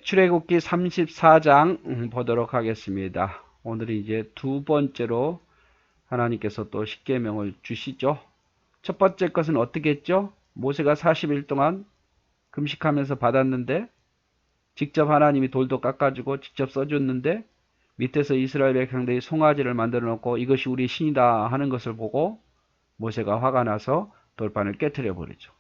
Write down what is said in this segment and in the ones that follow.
출애굽기 34장 보도록 하겠습니다. 오늘은 이제 두 번째로 하나님께서 또 십계명을 주시죠. 첫 번째 것은 어떻게 했죠? 모세가 40일 동안 금식하면서 받았는데 직접 하나님이 돌도 깎아주고 직접 써줬는데 밑에서 이스라엘 백성들이 송아지를 만들어 놓고 이것이 우리 신이다 하는 것을 보고 모세가 화가 나서 돌판을 깨트려 버리죠.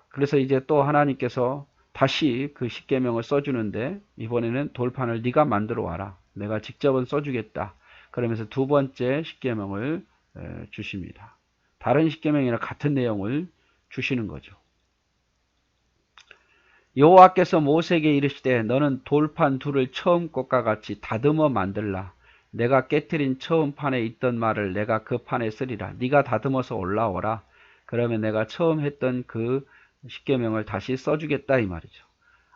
그래서 이제 또 하나님께서 다시 그 십계명을 써주는데 이번에는 돌판을 네가 만들어 와라. 내가 직접은 써주겠다. 그러면서 두 번째 십계명을 주십니다. 다른 십계명이나 같은 내용을 주시는 거죠. 여호와께서 모세에게 이르시되 너는 돌판 둘을 처음 것과 같이 다듬어 만들라. 내가 깨트린 처음 판에 있던 말을 내가 그 판에 쓰리라. 네가 다듬어서 올라오라. 그러면 내가 처음 했던 그 십계명을 다시 써주겠다 이 말이죠.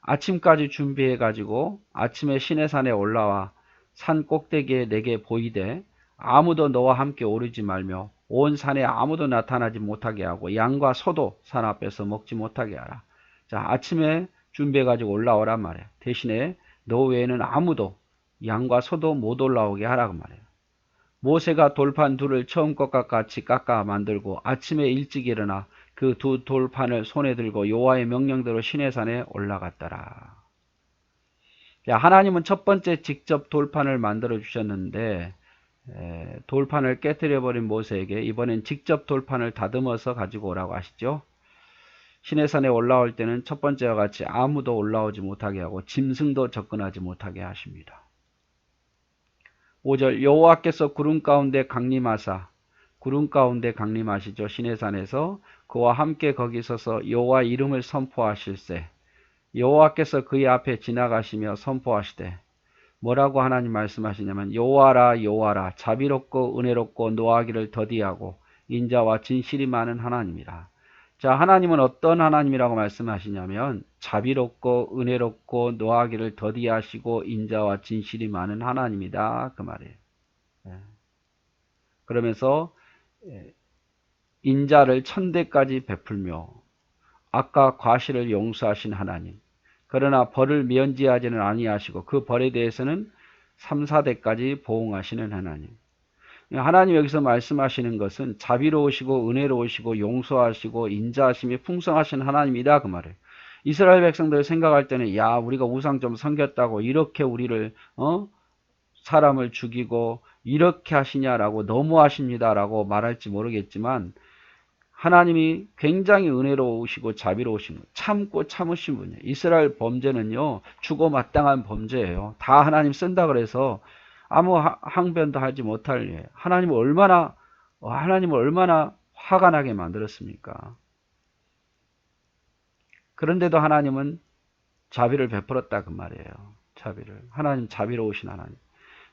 아침까지 준비해 가지고 아침에 시내산에 올라와 산 꼭대기에 내게 보이되 아무도 너와 함께 오르지 말며 온 산에 아무도 나타나지 못하게 하고 양과 소도 산 앞에서 먹지 못하게 하라. 자, 아침에 준비해 가지고 올라오란 말이에요. 대신에 너 외에는 아무도 양과 소도 못 올라오게 하라고 말해요. 모세가 돌판 둘을 처음 것과 같이 깎아 만들고 아침에 일찍 일어나 그 두 돌판을 손에 들고 여호와의 명령대로 시내산에 올라갔더라. 하나님은 첫 번째 직접 돌판을 만들어 주셨는데 돌판을 깨뜨려 버린 모세에게 이번엔 직접 돌판을 다듬어서 가지고 오라고 하시죠. 시내산에 올라올 때는 첫 번째와 같이 아무도 올라오지 못하게 하고 짐승도 접근하지 못하게 하십니다. 5절 여호와께서 구름 가운데 강림하사 구름 가운데 강림하시죠. 시내산에서 그와 함께 거기 서서 여호와 이름을 선포하실세 여호와께서 그의 앞에 지나가시며 선포하시되 뭐라고 하나님 말씀하시냐면 여호와라 여호와라 자비롭고 은혜롭고 노하기를 더디하고 인자와 진실이 많은 하나님이라. 자, 하나님은 어떤 하나님이라고 말씀하시냐면 자비롭고 은혜롭고 노하기를 더디하시고 인자와 진실이 많은 하나님이다 그 말이에요. 그러면서 인자를 천대까지 베풀며 악과 과실을 용서하신 하나님. 그러나 벌을 면제하지는 아니하시고 그 벌에 대해서는 3, 4대까지 보응하시는 하나님. 하나님 여기서 말씀하시는 것은 자비로우시고 은혜로우시고 용서하시고 인자하심이 풍성하신 하나님이다 그 말이에요. 이스라엘 백성들 생각할 때는 야 우리가 우상 좀 섬겼다고 이렇게 우리를 사람을 죽이고 이렇게 하시냐라고 너무하십니다라고 말할지 모르겠지만 하나님이 굉장히 은혜로우시고 자비로우신 참고 참으신 분이에요. 이스라엘 범죄는요 죽어 마땅한 범죄예요. 다 하나님 쓴다 그래서 아무 항변도 하지 못할 일. 하나님을 얼마나 화가 나게 만들었습니까? 그런데도 하나님은 자비를 베풀었다 그 말이에요. 자비를. 하나님 자비로우신 하나님.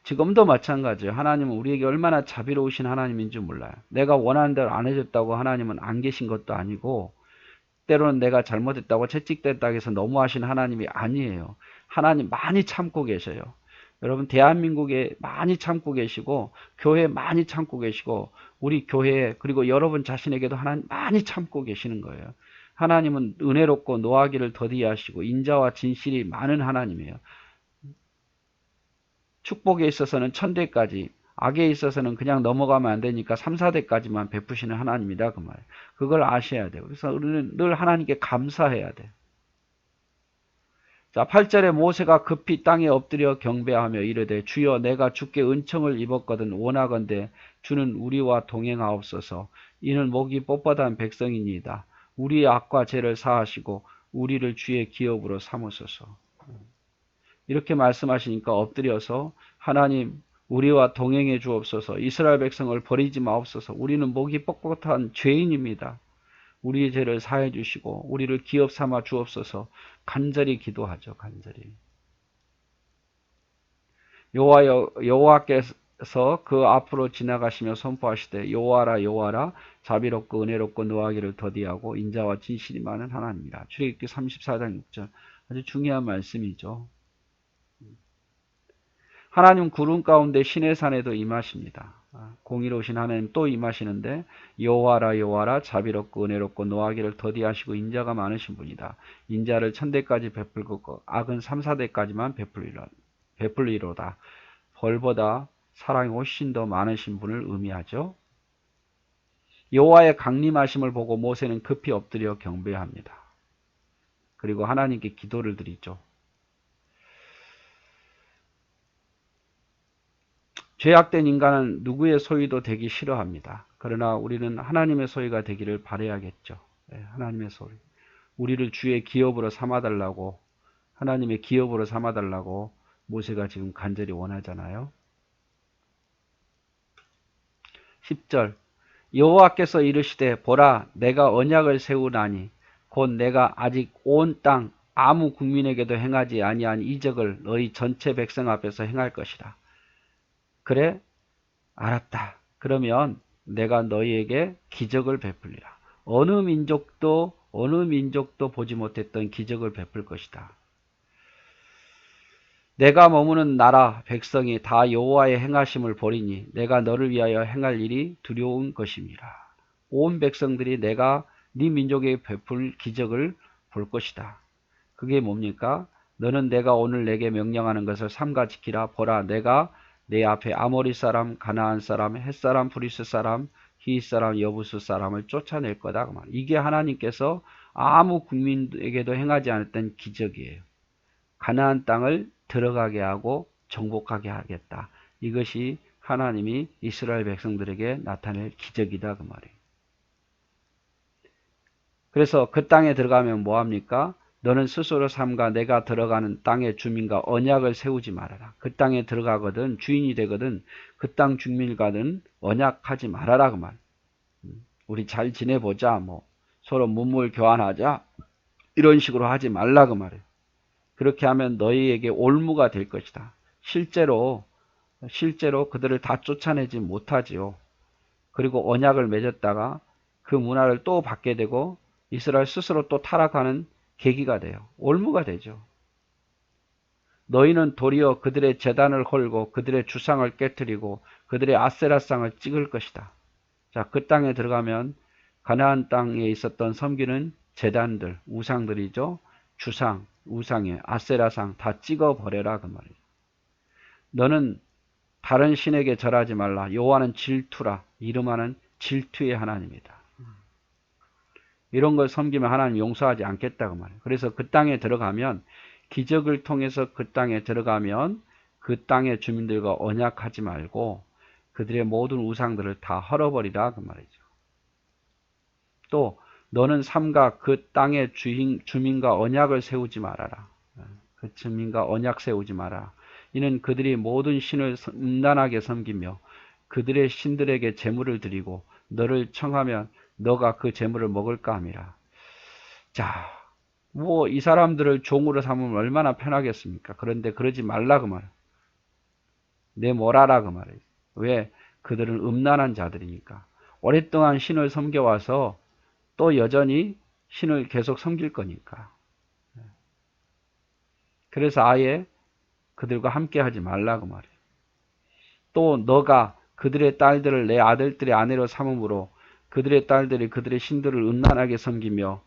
지금도 마찬가지예요. 하나님은 우리에게 얼마나 자비로우신 하나님인 줄 몰라요. 내가 원하는 대로 안 해줬다고 하나님은 안 계신 것도 아니고 때로는 내가 잘못했다고 채찍됐다고 해서 너무하신 하나님이 아니에요. 하나님 많이 참고 계셔요. 여러분 대한민국에 많이 참고 계시고 교회에 많이 참고 계시고 우리 교회에 그리고 여러분 자신에게도 하나님 많이 참고 계시는 거예요. 하나님은 은혜롭고 노하기를 더디하시고 인자와 진실이 많은 하나님이에요. 축복에 있어서는 천대까지 악에 있어서는 그냥 넘어가면 안 되니까 3, 4대까지만 베푸시는 하나님이다 그 말이에요. 그걸 아셔야 돼요. 그래서 우리는 늘 하나님께 감사해야 돼요. 자, 8절에 모세가 급히 땅에 엎드려 경배하며 이르되 주여 내가 주께 은총을 입었거든 원하건대 주는 우리와 동행하옵소서. 이는 목이 뻣뻣한 백성이니이다. 우리의 악과 죄를 사하시고 우리를 주의 기업으로 삼으소서. 이렇게 말씀하시니까 엎드려서 하나님 우리와 동행해 주옵소서. 이스라엘 백성을 버리지 마옵소서. 우리는 목이 뻣뻣한 죄인입니다. 우리의 죄를 사해 주시고 우리를 기업 삼아 주옵소서. 간절히 기도하죠. 간절히. 여호와께서 그 앞으로 지나가시며 선포하시되 여호와라 여호와라 자비롭고 은혜롭고 노하기를 더디하고 인자와 진실이 많은 하나님이라. 출애굽기 34장 6절. 아주 중요한 말씀이죠. 하나님 구름 가운데 시내산에도 임하십니다. 공의로우신 하나님 또 임하시는데 여호와라 여호와라 자비롭고 은혜롭고 노하기를 더디하시고 인자가 많으신 분이다. 인자를 1000대까지 베풀고 악은 3, 4대까지만 베풀리로다. 벌보다 사랑이 훨씬 더 많으신 분을 의미하죠. 여호와의 강림하심을 보고 모세는 급히 엎드려 경배합니다. 그리고 하나님께 기도를 드리죠. 죄악된 인간은 누구의 소유도 되기 싫어합니다. 그러나 우리는 하나님의 소유가 되기를 바라야겠죠. 하나님의 소유. 우리를 주의 기업으로 삼아달라고, 하나님의 기업으로 삼아달라고 모세가 지금 간절히 원하잖아요. 10절 여호와께서 이르시되 보라 내가 언약을 세우나니 곧 내가 아직 온 땅 아무 국민에게도 행하지 아니한 이적을 너희 전체 백성 앞에서 행할 것이다. 그래? 알았다. 그러면 내가 너희에게 기적을 베풀리라. 어느 민족도 보지 못했던 기적을 베풀 것이다. 내가 머무는 나라 백성이 다 여호와의 행하심을 보리니 내가 너를 위하여 행할 일이 두려운 것임이라. 온 백성들이 내가 네 민족에 베풀 기적을 볼 것이다. 그게 뭡니까? 너는 내가 오늘 내게 명령하는 것을 삼가 지키라. 보라 내가 내 앞에 아모리 사람, 가나안 사람, 헷 사람, 브리스 사람, 히윗 사람, 여부스 사람을 쫓아낼 거다. 이게 하나님께서 아무 국민에게도 행하지 않았던 기적이에요. 가나안 땅을 들어가게 하고 정복하게 하겠다. 이것이 하나님이 이스라엘 백성들에게 나타낼 기적이다 그 말이에요. 그래서 그 땅에 들어가면 뭐합니까? 너는 스스로 삼가 내가 들어가는 땅의 주민과 언약을 세우지 말아라. 그 땅에 들어가거든 주인이 되거든 그 땅 주민과는 언약하지 말아라 그 말. 우리 잘 지내보자 뭐 서로 문물 교환하자 이런 식으로 하지 말라 그 말이에요. 그렇게 하면 너희에게 올무가 될 것이다. 실제로 그들을 다 쫓아내지 못하지요. 그리고 언약을 맺었다가 그 문화를 또 받게 되고 이스라엘 스스로 또 타락하는 계기가 돼요. 올무가 되죠. 너희는 도리어 그들의 제단을 헐고 그들의 주상을 깨뜨리고 그들의 아세라상을 찍을 것이다. 자, 그 땅에 들어가면 가나안 땅에 있었던 섬기는 제단들, 우상들이죠. 주상, 우상의 아세라상 다 찍어버려라 그 말이에요. 너는 다른 신에게 절하지 말라. 여호와는 질투라. 이름하는 질투의 하나님이다. 이런 걸 섬기면 하나님 용서하지 않겠다 그 말이에요. 그래서 그 땅에 들어가면 기적을 통해서 그 땅에 들어가면 그 땅의 주민들과 언약하지 말고 그들의 모든 우상들을 다 헐어버리라 그 말이죠. 또 너는 삼가 그 땅의 주민과 언약을 세우지 말아라. 그 주민과 언약 세우지 마라. 이는 그들이 모든 신을 음란하게 섬기며 그들의 신들에게 제물을 드리고 너를 청하면 너가 그 제물을 먹을까 함이라. 자, 뭐 이 사람들을 종으로 삼으면 얼마나 편하겠습니까? 그런데 그러지 말라 그 말. 내몰아라 그 말이에요. 왜? 그들은 음란한 자들이니까. 오랫동안 신을 섬겨와서 또 여전히 신을 계속 섬길 거니까. 그래서 아예 그들과 함께 하지 말라 그 말이에요. 또 너가 그들의 딸들을 내 아들들의 아내로 삼음으로 그들의 딸들이 그들의 신들을 음란하게 섬기며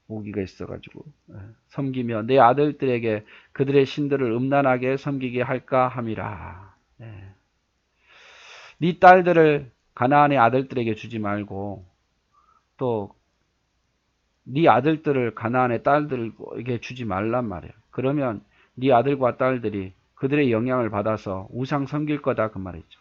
모기가 있어가지고 섬기며 내 아들들에게 그들의 신들을 음란하게 섬기게 할까 함이라. 네 딸들을 가나안의 아들들에게 주지 말고 또 네 아들들을 가나안의 딸들에게 주지 말란 말이야. 그러면 네 아들과 딸들이 그들의 영향을 받아서 우상 섬길 거다 그 말이죠.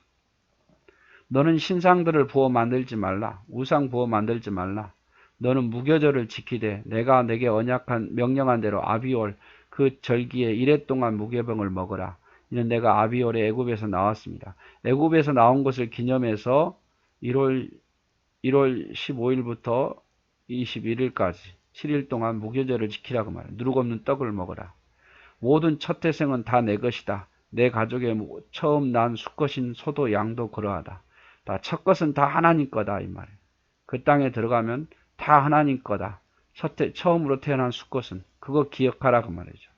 너는 신상들을 부어 만들지 말라. 우상 부어 만들지 말라. 너는 무교절을 지키되 내가 내게 명령한 대로 아비올 그 절기에 이래 동안 무교병을 먹으라. 이는 내가 아비올의 애굽에서 나왔습니다. 애굽에서 나온 것을 기념해서 1월 15일부터 21일까지 7일 동안 무교절을 지키라고 말해. 누룩 없는 떡을 먹어라. 모든 첫 태생은 다 내 것이다. 내 가족의 처음 난 수컷인 소도 양도 그러하다. 다 첫 것은 다 하나님 거다 이 말이에요. 그 땅에 들어가면 다 하나님 거다. 처음으로 태어난 수컷은 그거 기억하라 그 말이죠.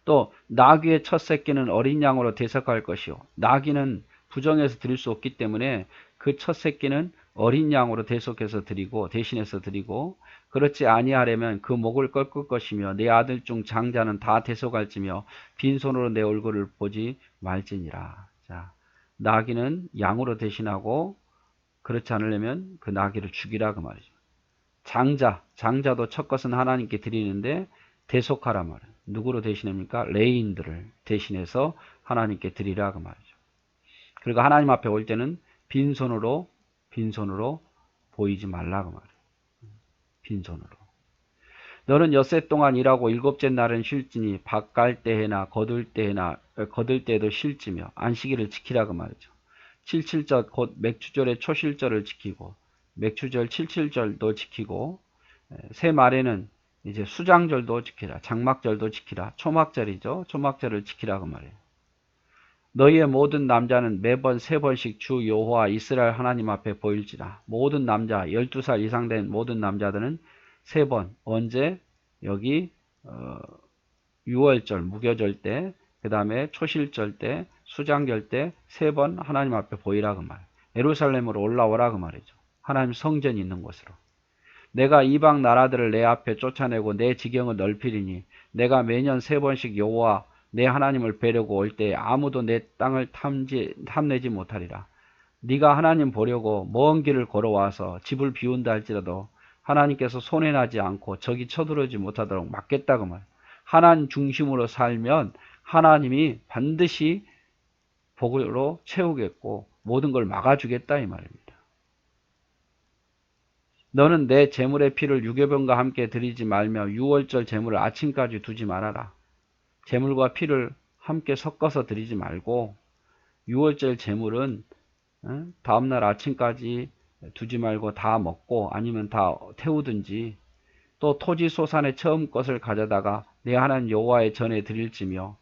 또 나귀의 첫 새끼는 어린 양으로 대속할 것이요. 나귀는 부정해서 드릴 수 없기 때문에 그 첫 새끼는 어린 양으로 대속해서 드리고 대신해서 드리고 그렇지 아니하려면 그 목을 꺾을 것이며 내 아들 중 장자는 다 대속할지며 빈손으로 내 얼굴을 보지 말지니라. 자, 나귀는 양으로 대신하고 그렇지 않으려면 그 나귀를 죽이라 그 말이죠. 장자도 첫 것은 하나님께 드리는데 대속하라 말이에요. 누구로 대신합니까? 레인들을 대신해서 하나님께 드리라 그 말이죠. 그리고 하나님 앞에 올 때는 빈손으로 보이지 말라 그 말이에요. 빈손으로. 너는 엿새 동안 일하고 일곱째 날은 쉴지니 밭 갈 때에나 거둘 때에도 쉴지며 안식일을 지키라 그 말이죠. 칠칠절 곧 맥추절의 초실절을 지키고 맥추절 칠칠절도 지키고 새 말에는 이제 수장절도 지키라. 장막절도 지키라. 초막절이죠. 초막절을 지키라 그 말이에요. 너희의 모든 남자는 매번 3번씩 주 여호와 이스라엘 하나님 앞에 보일지라. 모든 남자 12살 이상 된 모든 남자들은 3번 언제? 여기 6월절 무교절 때, 그 다음에 초실절 때, 수장절 때 3번 하나님 앞에 보이라 그 말. 예루살렘으로 올라오라 그 말이죠. 하나님 성전이 있는 곳으로. 내가 이방 나라들을 내 앞에 쫓아내고 내 지경을 넓히리니 내가 매년 3번씩 여호와 내 하나님을 뵈려고 올 때 아무도 내 땅을 탐내지 못하리라. 네가 하나님 보려고 먼 길을 걸어와서 집을 비운다 할지라도 하나님께서 손해나지 않고 적이 쳐들어오지 못하도록 막겠다 그 말. 하나님 중심으로 살면 하나님이 반드시 복으로 채우겠고 모든 걸 막아주겠다 이 말입니다. 너는 내 제물의 피를 유교병과 함께 드리지 말며 유월절 제물을 아침까지 두지 말아라. 제물과 피를 함께 섞어서 드리지 말고 유월절 제물은 다음날 아침까지 두지 말고 다 먹고 아니면 다 태우든지 또 토지 소산의 처음 것을 가져다가 내 하나님 여호와의 전에 드릴지며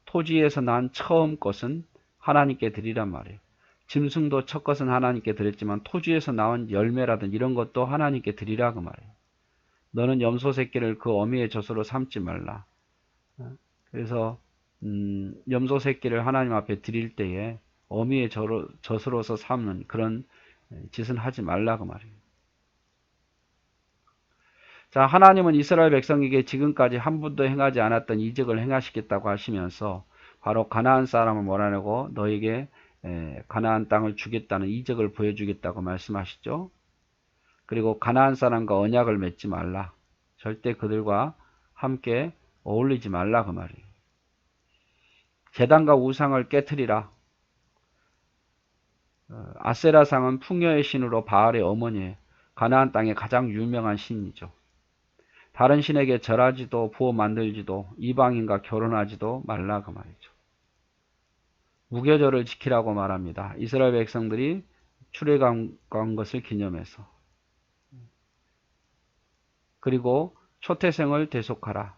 토지에서 난 처음 것은 하나님께 드리란 말이에요. 짐승도 첫 것은 하나님께 드렸지만 토지에서 나온 열매라든 이런 것도 하나님께 드리라 그 말이에요. 너는 염소 새끼를 그 어미의 젖으로 삼지 말라. 그래서 염소 새끼를 하나님 앞에 드릴 때에 어미의 젖으로서 삼는 그런 짓은 하지 말라 그 말이에요. 자, 하나님은 이스라엘 백성에게 지금까지 한 번도 행하지 않았던 이적을 행하시겠다고 하시면서 바로 가나안 사람을 몰아내고 너에게 가나안 땅을 주겠다는 이적을 보여주겠다고 말씀하시죠. 그리고 가나안 사람과 언약을 맺지 말라. 절대 그들과 함께 어울리지 말라 그 말이에요. 제단과 우상을 깨트리라. 아세라상은 풍요의 신으로 바알의 어머니에 가나안 땅의 가장 유명한 신이죠. 다른 신에게 절하지도 부어 만들지도 이방인과 결혼하지도 말라 그 말이죠. 무교절을 지키라고 말합니다. 이스라엘 백성들이 출애굽 간 것을 기념해서. 그리고 초태생을 대속하라.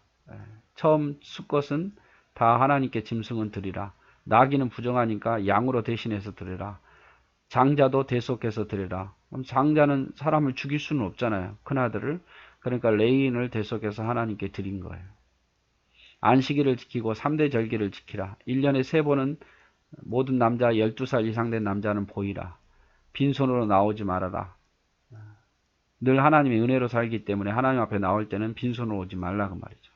처음 수것은 다 하나님께 짐승은 드리라. 나귀는 부정하니까 양으로 대신해서 드리라. 장자도 대속해서 드리라. 그럼 장자는 사람을 죽일 수는 없잖아요. 큰아들을. 그러니까 레인을 대속해서 하나님께 드린 거예요. 안식일을 지키고 3대 절기를 지키라. 1년에 3번은 모든 남자 12살 이상 된 남자는 보이라. 빈손으로 나오지 말아라. 늘 하나님의 은혜로 살기 때문에 하나님 앞에 나올 때는 빈손으로 오지 말라 그 말이죠.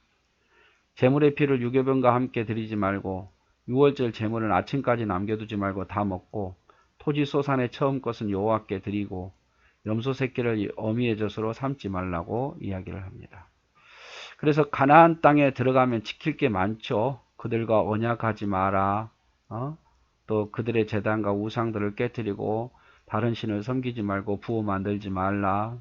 제물의 피를 유교병과 함께 드리지 말고 6월절 제물은 아침까지 남겨두지 말고 다 먹고 토지 소산의 처음 것은 여호와께 드리고 염소 새끼를 어미의 젖으로 삼지 말라고 이야기를 합니다. 그래서 가나안 땅에 들어가면 지킬 게 많죠. 그들과 언약하지 마라. 또 그들의 제단과 우상들을 깨뜨리고 다른 신을 섬기지 말고 부호 만들지 말라.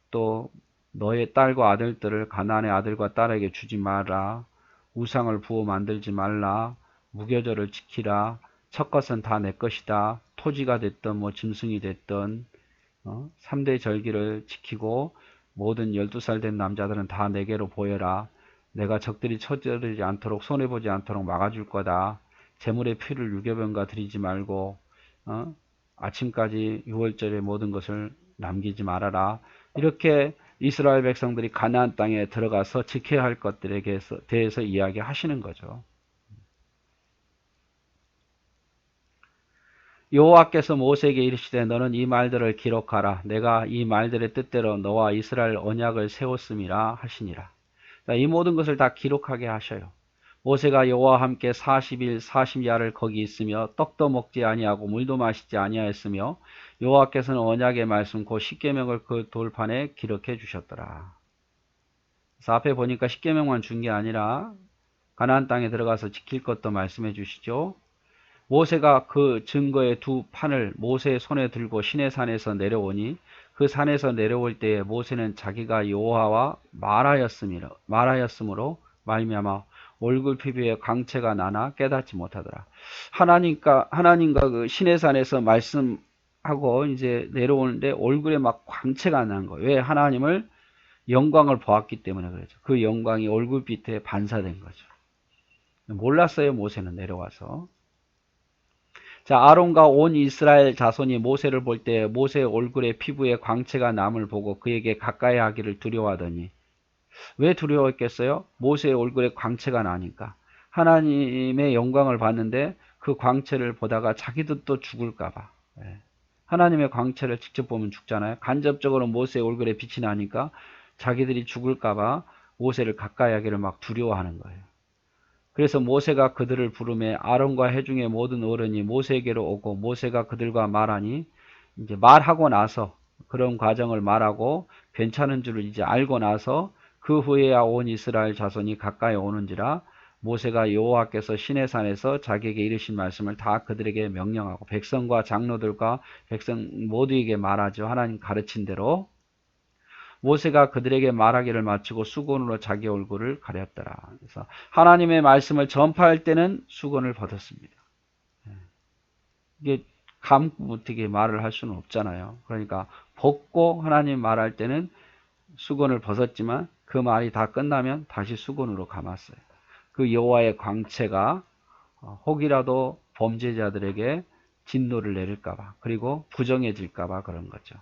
또 너의 딸과 아들들을 가나안의 아들과 딸에게 주지 마라. 우상을 부호 만들지 말라. 무교절을 지키라. 첫 것은 다 내 것이다. 토지가 됐든 뭐 짐승이 됐든 3대 절기를 지키고 모든 12살 된 남자들은 다 내게로 보여라. 내가 적들이 쳐들지 않도록 손해보지 않도록 막아줄 거다. 제물의 피를 유교병과 드리지 말고 아침까지 6월절의 모든 것을 남기지 말아라. 이렇게 이스라엘 백성들이 가나안 땅에 들어가서 지켜야 할 것들에 대해서 이야기하시는 거죠. 여호와께서 모세에게 이르시되 너는 이 말들을 기록하라. 내가 이 말들의 뜻대로 너와 이스라엘 언약을 세웠음이라 하시니라. 자, 이 모든 것을 다 기록하게 하셔요. 모세가 여호와와 함께 40일 40야를 거기 있으며 떡도 먹지 아니하고 물도 마시지 아니하였으며 여호와께서는 언약의 말씀 곧 십계명을 그 돌판에 기록해 주셨더라. 그래서 앞에 보니까 십계명만 준 게 아니라 가나안 땅에 들어가서 지킬 것도 말씀해 주시죠. 모세가 그 증거의 두 판을 모세의 손에 들고 시내산에서 내려오니 그 산에서 내려올 때에 모세는 자기가 여호와와 말하였으므로 말미암아 얼굴 피부에 광채가 나나 깨닫지 못하더라. 하나님과 그 시내산에서 말씀하고 이제 내려오는데 얼굴에 막 광채가 난 거예요. 왜? 하나님을 영광을 보았기 때문에 그렇죠. 그 영광이 얼굴빛에 반사된 거죠. 몰랐어요, 모세는 내려와서. 자, 아론과 온 이스라엘 자손이 모세를 볼 때 모세의 얼굴에 피부에 광채가 남을 보고 그에게 가까이 하기를 두려워하더니 왜 두려워했겠어요? 모세의 얼굴에 광채가 나니까. 하나님의 영광을 봤는데 그 광채를 보다가 자기도 또 죽을까 봐. 하나님의 광채를 직접 보면 죽잖아요. 간접적으로 모세의 얼굴에 빛이 나니까 자기들이 죽을까 봐 모세를 가까이 하기를 막 두려워하는 거예요. 그래서 모세가 그들을 부르매 아론과 회중의 모든 어른이 모세에게로 오고 모세가 그들과 말하니 이제 말하고 나서 그런 과정을 말하고 괜찮은 줄을 이제 알고 나서 그 후에야 온 이스라엘 자손이 가까이 오는지라 모세가 여호와께서 시내산에서 자기에게 이르신 말씀을 다 그들에게 명령하고 백성과 장로들과 백성 모두에게 말하죠. 하나님 가르친 대로. 모세가 그들에게 말하기를 마치고 수건으로 자기 얼굴을 가렸더라. 그래서 하나님의 말씀을 전파할 때는 수건을 벗었습니다. 이게 감고 어떻게 말을 할 수는 없잖아요. 그러니까 벗고 하나님 말할 때는 수건을 벗었지만 그 말이 다 끝나면 다시 수건으로 감았어요. 그 여호와의 광채가 혹이라도 범죄자들에게 진노를 내릴까봐 그리고 부정해질까봐 그런 거죠.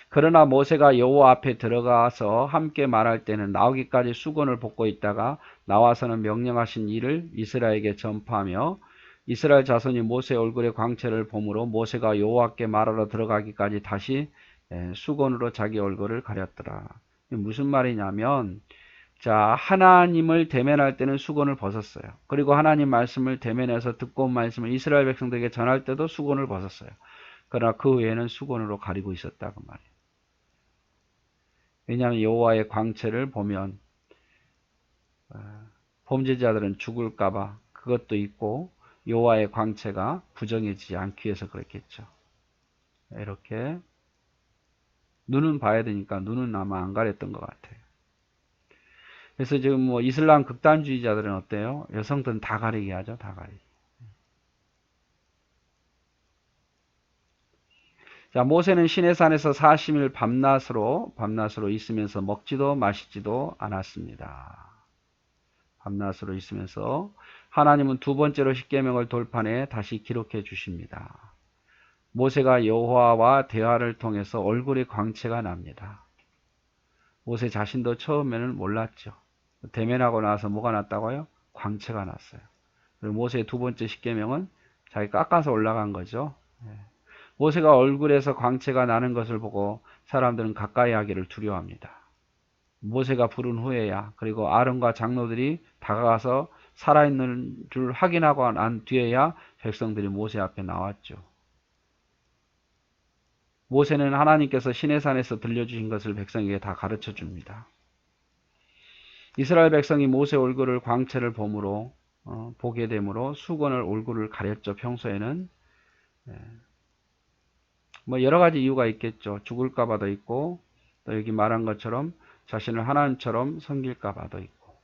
그러나 모세가 여호와 앞에 들어가서 함께 말할 때는 나오기까지 수건을 벗고 있다가 나와서는 명령하신 일을 이스라엘에게 전파하며 이스라엘 자손이 모세의 얼굴의 광채를 보므로 모세가 여호와께 말하러 들어가기까지 다시 수건으로 자기 얼굴을 가렸더라. 무슨 말이냐면 자, 하나님을 대면할 때는 수건을 벗었어요. 그리고 하나님 말씀을 대면해서 듣고 온 말씀을 이스라엘 백성들에게 전할 때도 수건을 벗었어요. 그러나 그 외에는 수건으로 가리고 있었다고 말이에요. 왜냐하면 여호와의 광채를 보면 범죄자들은 죽을까봐 그것도 있고 여호와의 광채가 부정해지지 않기 위해서 그랬겠죠. 이렇게 눈은 봐야 되니까 눈은 아마 안 가렸던 것 같아요. 그래서 지금 뭐 이슬람 극단주의자들은 어때요? 여성들은 다 가리게 하죠. 다 가리게. 자, 모세는 시내산에서 40일 밤낮으로 있으면서 먹지도 마시지도 않았습니다. 밤낮으로 있으면서 하나님은 두 번째로 십계명을 돌판에 다시 기록해 주십니다. 모세가 여호와와 대화를 통해서 얼굴에 광채가 납니다. 모세 자신도 처음에는 몰랐죠. 대면하고 나서 뭐가 났다고요? 광채가 났어요. 그리고 모세의 두 번째 십계명은 자기 깎아서 올라간 거죠. 모세가 얼굴에서 광채가 나는 것을 보고 사람들은 가까이 하기를 두려워합니다. 모세가 부른 후에야 그리고 아론과 장로들이 다가가서 살아있는 줄 확인하고 난 뒤에야 백성들이 모세 앞에 나왔죠. 모세는 하나님께서 시내산에서 들려주신 것을 백성에게 다 가르쳐 줍니다. 이스라엘 백성이 모세 얼굴을 광채를 보게 되므로 수건을 얼굴을 가렸죠. 평소에는 뭐 여러 가지 이유가 있겠죠. 죽을까 봐도 있고 또 여기 말한 것처럼 자신을 하나님처럼 섬길까 봐도 있고.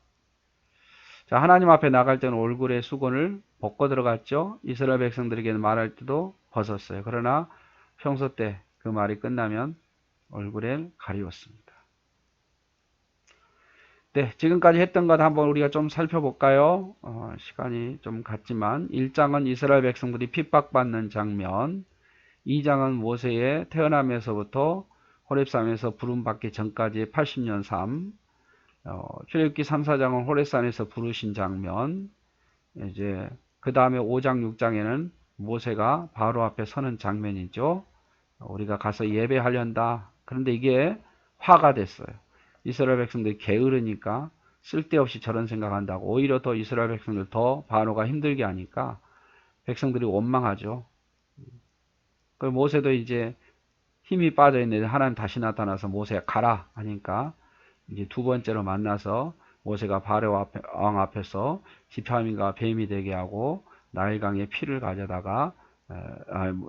자, 하나님 앞에 나갈 때는 얼굴에 수건을 벗고 들어갔죠. 이스라엘 백성들에게 말할 때도 벗었어요. 그러나 평소 때 그 말이 끝나면 얼굴에 가리웠습니다. 네, 지금까지 했던 것 한번 우리가 좀 살펴볼까요? 시간이 좀 갔지만 1장은 이스라엘 백성들이 핍박받는 장면, 2장은 모세의 태어나면서부터 호렙산에서 부름받기 전까지 80년 삶, 출애굽기 3, 4장은 호렙산에서 부르신 장면, 이제 그 다음에 5장, 6장에는 모세가 바로 앞에 서는 장면이죠. 우리가 가서 예배하련다. 그런데 이게 화가 됐어요. 이스라엘 백성들이 게으르니까 쓸데없이 저런 생각한다고 오히려 더 이스라엘 백성들 더 바로가 힘들게 하니까 백성들이 원망하죠. 그 모세도 이제 힘이 빠져 있는데 하나님 다시 나타나서 모세야 가라 하니까 이제 두 번째로 만나서 모세가 바로 왕 앞에서 지팡이가 뱀이 되게 하고 나일강에 피를 가져다가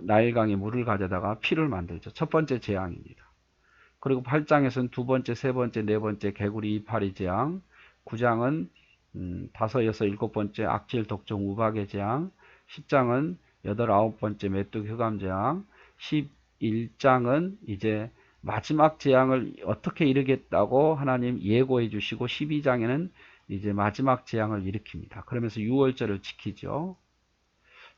나일강에 물을 가져다가 피를 만들죠. 첫 번째 재앙입니다. 그리고 8장에서는 두 번째, 세 번째, 네 번째 개구리 이파리 재앙, 9장은 다섯, 여섯, 일곱 번째 악질, 독종, 우박의 재앙, 10장은 여덟, 아홉 번째 메뚜기 흑암 재앙, 11장은 이제 마지막 재앙을 어떻게 이루겠다고 하나님 예고해 주시고 12장에는 이제 마지막 재앙을 일으킵니다. 그러면서 유월절을 지키죠.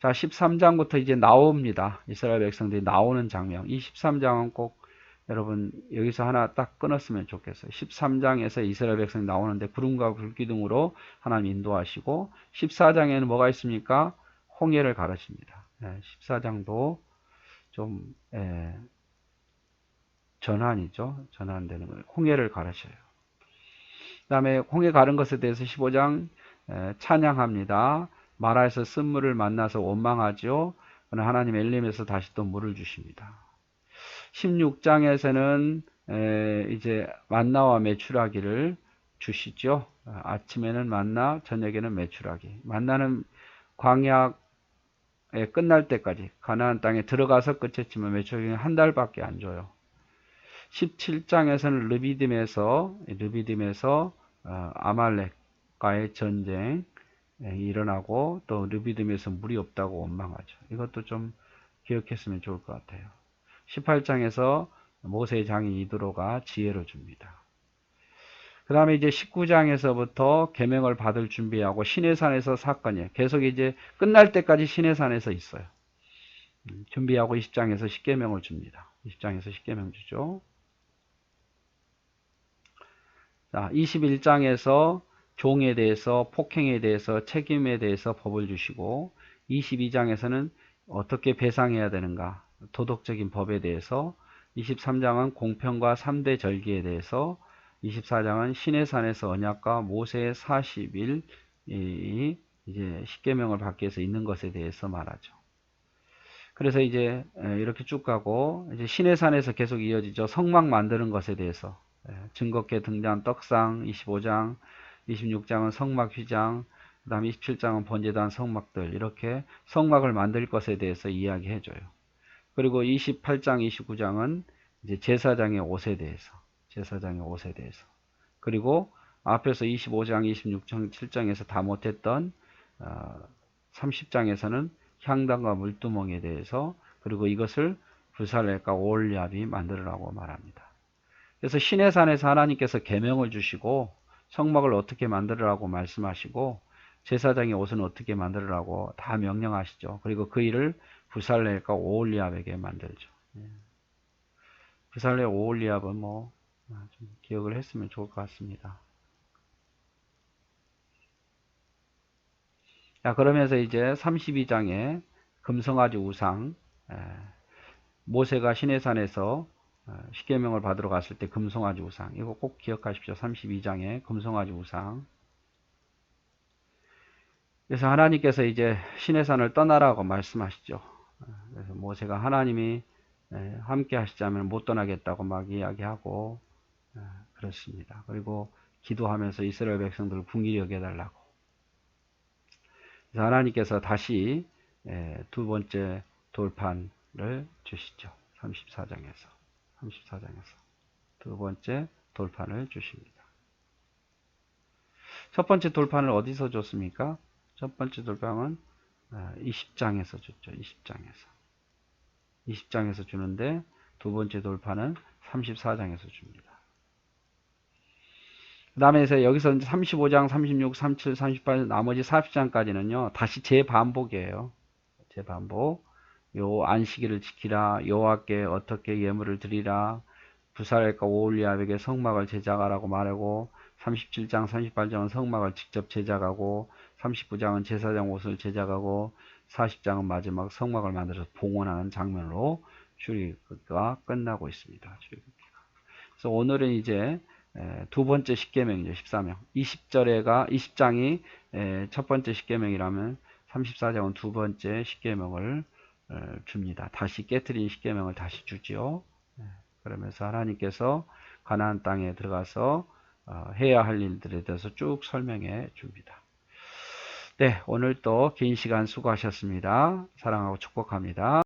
자, 13장부터 이제 나옵니다. 이스라엘 백성들이 나오는 장면. 이 13장은 꼭 여러분 여기서 하나 딱 끊었으면 좋겠어요. 13장에서 이스라엘 백성이 나오는데 구름과 불기둥으로 하나님 인도하시고 14장에는 뭐가 있습니까? 홍해를 가르칩니다. 14장도 좀 전환이죠. 전환되는 거예요. 홍해를 가르쳐요. 그 다음에 홍해 가른 것에 대해서 15장 찬양합니다. 마라에서 쓴물을 만나서 원망하죠. 그러나 하나님 엘림에서 다시 또 물을 주십니다. 16장에서는 이제 만나와 메추라기를 주시죠. 아침에는 만나, 저녁에는 메추라기. 만나는 광야에 끝날 때까지 가나안 땅에 들어가서 끝했지만 메추라기는 한 달밖에 안 줘요. 17장에서는 르비딤에서 아말렉과의 전쟁 일어나고 또 르비딤에서 물이 없다고 원망하죠. 이것도 좀 기억했으면 좋을 것 같아요. 18장에서 모세의 장인 이드로가 지혜를 줍니다. 그 다음에 이제 19장에서부터 계명을 받을 준비하고 시내산에서 사건이에요. 계속 이제 끝날 때까지 시내산에서 있어요. 준비하고 20장에서 십계명을 줍니다. 20장에서 십계명 주죠. 자, 21장에서 종에 대해서, 폭행에 대해서, 책임에 대해서 법을 주시고 22장에서는 어떻게 배상해야 되는가, 도덕적인 법에 대해서, 23장은 공평과 3대 절기에 대해서, 24장은 시내산에서 언약과 모세의 40일 이제 십계명을 받기 위해서 있는 것에 대해서 말하죠. 그래서 이제 이렇게 쭉 가고 이제 시내산에서 계속 이어지죠. 성막 만드는 것에 대해서 증거께 등장 떡상 25장, 26장은 성막 휘장, 그 다음 27장은 번제단 성막들, 이렇게 성막을 만들 것에 대해서 이야기해줘요. 그리고 28장, 29장은 이제 제사장의 옷에 대해서, 그리고 앞에서 25장, 26장, 7장에서 다 못했던 30장에서는 향단과 물두멍에 대해서, 그리고 이것을 부살렐과 오홀리압이 만들으라고 말합니다. 그래서 시내산에서 하나님께서 계명을 주시고 성막을 어떻게 만들으라고 말씀하시고 제사장의 옷은 어떻게 만들으라고 다 명령하시죠. 그리고 그 일을 부살렐과 오홀리압에게 만들죠. 부살렐, 오홀리압은 뭐 좀 기억을 했으면 좋을 것 같습니다. 자, 그러면서 이제 32장에 금송아지 우상, 모세가 시내산에서 십계명을 받으러 갔을 때 금송아지 우상, 이거 꼭 기억하십시오. 32장에 금송아지 우상. 그래서 하나님께서 이제 시내산을 떠나라고 말씀하시죠. 그래서 모세가 하나님이 함께 하시자면 못 떠나겠다고 막 이야기하고 그렇습니다. 그리고 기도하면서 이스라엘 백성들을 궁일이 여겨달라고. 그래서 하나님께서 다시 두 번째 돌판을 주시죠. 34장에서 두 번째 돌판을 주십니다. 첫 번째 돌판을 어디서 줬습니까? 첫 번째 돌판은 20장에서 줬죠. 20장에서 주는데 두 번째 돌판은 34장에서 줍니다. 그 다음에 여기서 35장, 36, 37, 38, 나머지 40장까지는요, 다시 재반복이에요. 재반복. 요 안식일을 지키라, 여호와께 어떻게 예물을 드리라, 부살엘과 오홀리압에게 성막을 제작하라고 말하고 37장 38장은 성막을 직접 제작하고 39장은 제사장 옷을 제작하고 40장은 마지막 성막을 만들어서 봉헌하는 장면으로 출애굽기가 끝나고 있습니다. 그래서 오늘은 이제 두 번째 십계명이죠. 14명. 20장이 첫 번째 십계명이라면 34장은 두 번째 십계명을 줍니다. 다시 깨트린 십계명을 다시 주지요. 그러면서 하나님께서 가나안 땅에 들어가서 해야 할 일들에 대해서 쭉 설명해 줍니다. 네, 오늘 또 긴 시간 수고하셨습니다. 사랑하고 축복합니다.